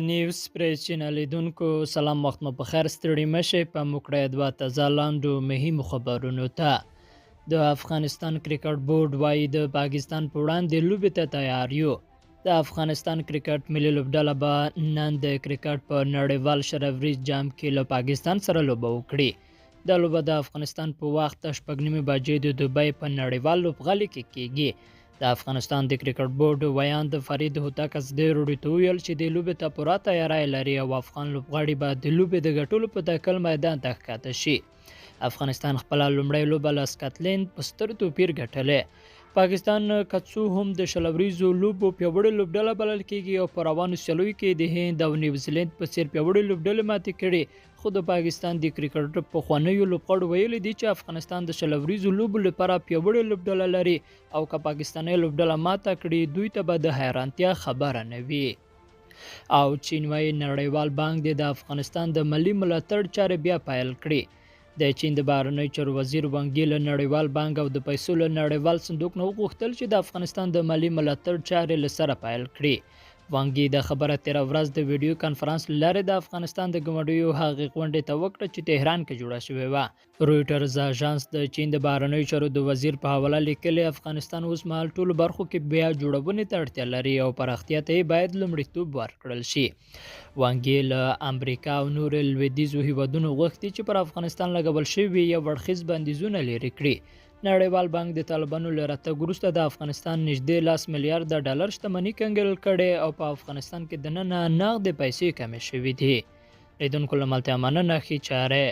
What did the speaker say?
نیوز پریس چینل لیدونکو سلام وخت مو په خیر ستړي مشه په موکړه دوه تازه لاندو مهمو خبرونو ته د افغانستان کرکټ بورډ وايي د پاکستان په وړاندې لوبې ته تیار یو د افغانستان کرکټ ملي لوبډله به نن د کرکټ په نړیوال شرفریز جام کې له پاکستان سره لوبه وکړي د لوبه د افغانستان په وخت شپږ نیمې بجې د دوبۍ په نړیوال لوبغالي کې کیږي د افغانستان د کرکټ بورډ ویاند فرید هوتکس د روډیو ویل چې د لوبې ته پوره تیاری لري او افغان لوبغاړي به د لوبې د ګټلو په تکل میدان ته ښکته شي افغانستان خپل لومړی لوبه له سکاټلند په ستر توپیر ګټلې پاکستان کڅو هم د شلوریزو لوبو پیوړې لوبډله بلل کېږي او په روانو سیالیو کې د هند او نیوزیلند په څیر پیوړې لوبډلې ماتې کړي خو د پاکستان د کرکټ په خوانیو لوبغاړو ویلي دي چې افغانستان د شلوریزو لوبو لپاره پیوړې لوبډله لري او که پاکستاني لوبډله ماته کړي دوی ته به د حیرانتیا خبره نه وي او چین وايي نړیوال بانک د افغانستان د ملي ملاتړ چارې بیا پیل کړي د چین د بهرنیو چارو وزیر وانګ یی له نړیوال بانک او د پیسو له نړیوال صندوق نه وغوښتل چې د افغانستان د ملي ملاتړ چارې له سره پیل کړي وانګ یی د خبره تیر ورځ د ویډیو کانفرنس لاره د افغانستان د ګمړیو هغه غونډې ته وکړه چې تهران کې جوړه شوې و رويټرز اژانس د چین د بهرنیو چارو د وزیر په حواله لیکلي افغانستان اوس مهال ټولو برخو کې بیا جوړونې ته اړتیا لري او پراختیا ته باید لومړیتوب ورکړل شي وانګ یی له امریکا او نور لویدیځو هیوادونو غوښتي چې پر افغانستان لګول شوي یو وړخیز بندیزونه لرې کړي نړیوال بانک د طالبانو له راتګ وروسته د افغانستان نږدې 10 میلیارډ ډالر شتمنۍ کنګل کړې او په افغانستان کې دننه نغدې پیسې کمې شوې دي لیدونکو له ملتیا مننه ښې چاره